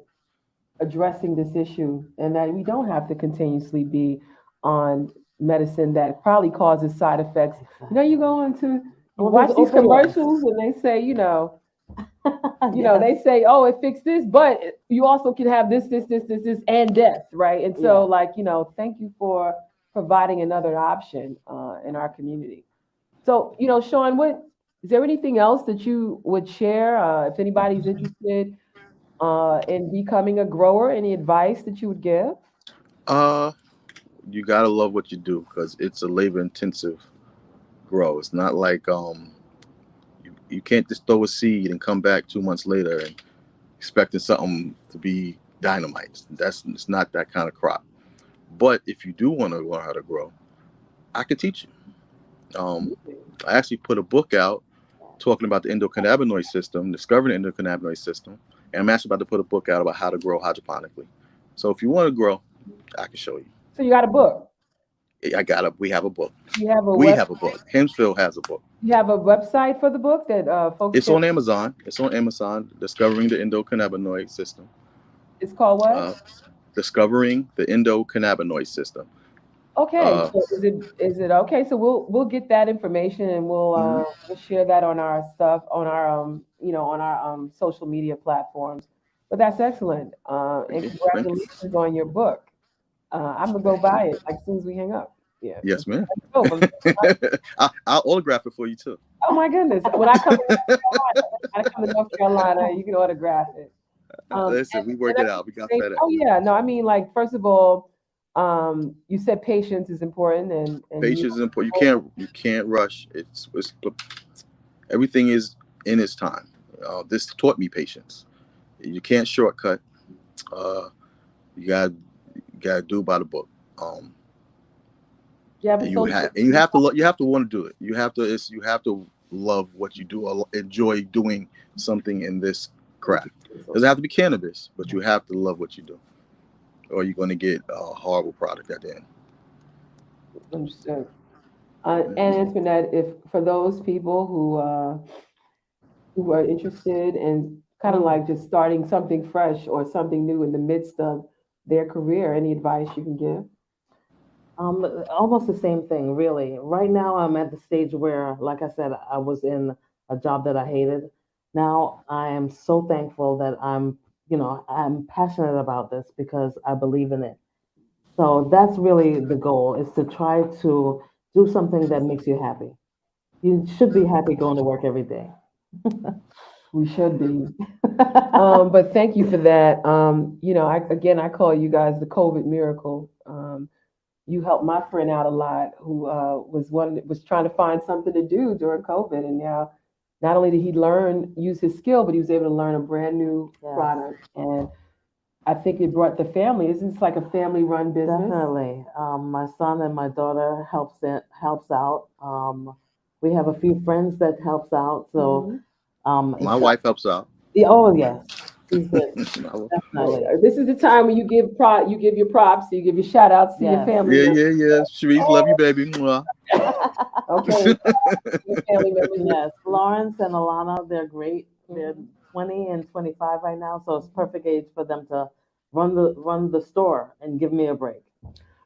addressing this issue and that we don't have to continuously be on medicine that probably causes side effects. You go into you Well, watch there's these opioids. commercials and they say, Yes. they say, oh, it fixed this, but you also can have this, and death, right? And so, Yeah. thank you for providing another option in our community. So, Sean, what is there anything else that you would share if anybody's interested in becoming a grower? Any advice that you would give? Uh, you gotta love what you do because it's a labor intensive grow. It's not like you can't just throw a seed and come back 2 months later and expecting something to be dynamite. It's not that kind of crop. But if you do want to learn how to grow, I can teach you. I actually put a book out talking about the endocannabinoid system, discovering the endocannabinoid system, and I'm actually about to put a book out about how to grow hydroponically. So if you want to grow, I can show you. So you got a book. We have a book. You have a We have a book. Hempsville has a book. You have a website for the book that folks It's on Amazon. It's on Amazon. Discovering the endocannabinoid system. It's called what? Discovering the endocannabinoid system. Okay, so is it okay? So we'll get that information and we'll share that on our stuff on our on our social media platforms. But that's excellent. And Thank you. congratulations on your book. I'm gonna go buy it like as soon as we hang up. Yeah. Yes, ma'am. Oh, I'll autograph it for you too. oh my goodness! When I come to North Carolina, you can autograph it. Listen, we work it out. We got FedEx. Oh yeah, no, I mean like first of all, you said patience is important and Patience is important. You can't rush. It's everything is in its time. This taught me patience. You can't shortcut. You gotta do by the book. You have to want to do it. You have to love what you do. Or enjoy doing something in this craft. It doesn't have to be cannabis, but you have to love what you do, or you're going to get a horrible product at the end. Understood. And Antoinette, if for those people who are interested in kind of like just starting something fresh or something new in the midst of their career, any advice you can give? Almost the same thing, really. Right now, I'm at the stage where, like I said, I was in a job that I hated. Now, I am so thankful that I'm passionate about this because I believe in it. So that's really the goal, is to try to do something that makes you happy. You should be happy going to work every day. We should be. But thank you for that. I call you guys the COVID miracle. You helped my friend out a lot, who was trying to find something to do during COVID, and now not only did he use his skill, but he was able to learn a brand new product. And I think it brought the family. Isn't this like a family-run business? Definitely. My son and my daughter helps out. We have a few friends that helps out. So My it's wife helps out. oh yes, she's good. Definitely. This is the time when you give your props, you give your shout outs to your Yes. family. Yeah. Sharice, love you, baby. Mwah. Okay, your family members. Yes, Lawrence and Alana, they're great. They're 20 and 25 right now, so it's perfect age for them to run the store and give me a break.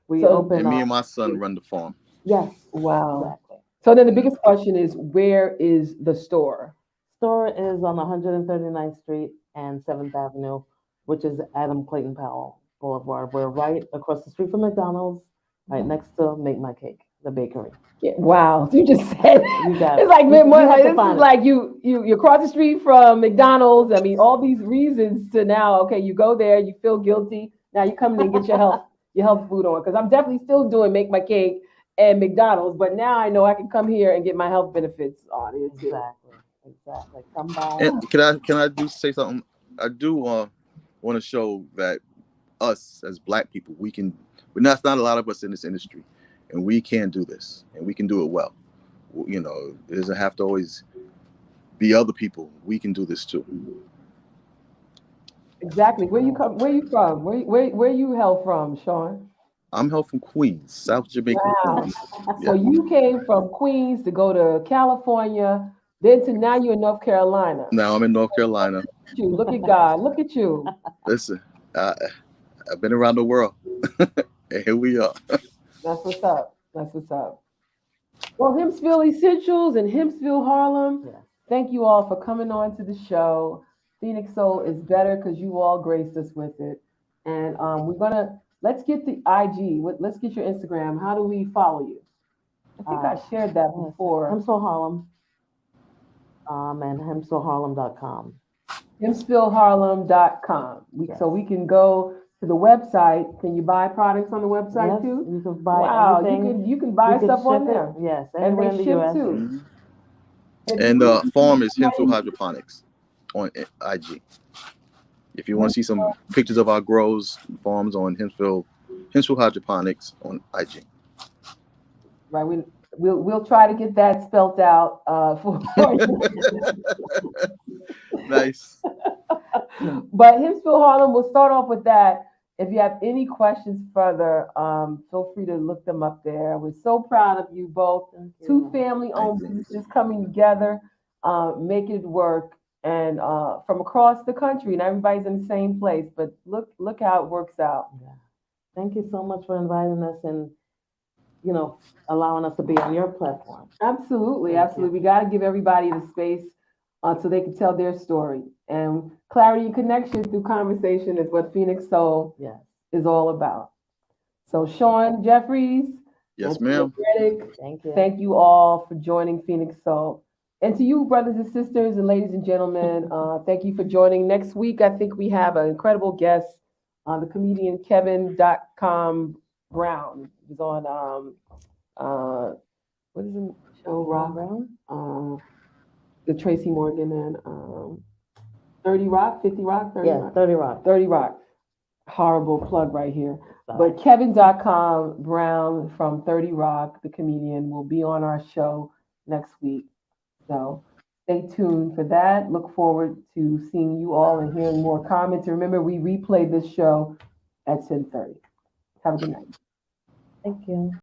We So- open And me up. and my son run the farm. Yes, Wow. exactly. So then the biggest question is, where is the store? Store is on 139th Street and 7th Avenue, which is Adam Clayton Powell Boulevard. We're right across the street from McDonald's, right next to Make My Cake, the bakery. Yeah, wow, you just said You got it's it. like You have to this find is it. like you across the street from McDonald's. I mean, all these reasons to now. Okay, you go there, you feel guilty. Now you come in and get your health food on. Because I'm definitely still doing Make My Cake and McDonald's, but now I know I can come here and get my health benefits on it too. Exactly. Come by. And can I say something? I do want to show that us as Black people, we can. Not a lot of us in this industry, and we can do this, and we can do it well. You know, it doesn't have to always be other people. We can do this too. Exactly. Where you from? Where you hail from, Sean? I'm held from Queens, South Jamaica, Wow. Queens. So you came from Queens to go to California, then to now you're in North Carolina. Now I'm in North Carolina. Look at God. Look at you. Listen, I've been around the world, and here we are. That's what's up. That's what's up. Well, Hempsville Essentials and Hempsville Harlem, thank you all for coming on to the show. Phoenix Soul is better because you all graced us with it. And let's get the IG. Let's get your Instagram. How do we follow you? I think I shared that before. Hempsville Harlem. And hempsvilleharlem.com. Hempsvilleharlem.com. So we can go to the website. Can you buy products on the website too? You can buy everything. You can buy stuff on ship there. it. Yes, And anywhere they in the ship US. too. And the farm is Hempsville Hydroponics on IG. If you want to see some pictures of our grows, farms on Hempsville Hydroponics on IG. Right. We'll try to get that spelt out for you. Nice. But Hempsville Harlem, we'll start off with that. If you have any questions further, feel free to look them up there. We're so proud of you both. Two family-owned businesses coming together, making it work, and from across the country, and everybody's in the same place. But look how it works out. Yeah. Thank you so much for inviting us and allowing us to be on your platform. Absolutely. We got to give everybody the space so they can tell their story. And clarity and connection through conversation is what Phoenix Soul is all about. So Sean Jeffries, yes, ma'am. Redick, Thank you. Thank you all for joining Phoenix Soul. And to you, brothers and sisters and ladies and gentlemen, thank you for joining. Next week, I think we have an incredible guest, the comedian Kevin.com Brown. He's on what is the show? Rock Brown? The Tracy Morgan and 30 Rock, 50 Rock, 30 Rock. 30 Rock. 30 Rock. Horrible plug right here. But Kevin.com Brown from 30 Rock, the comedian, will be on our show next week. So stay tuned for that. Look forward to seeing you all and hearing more comments. And remember, we replay this show at 10:30. Have a good night. Thank you.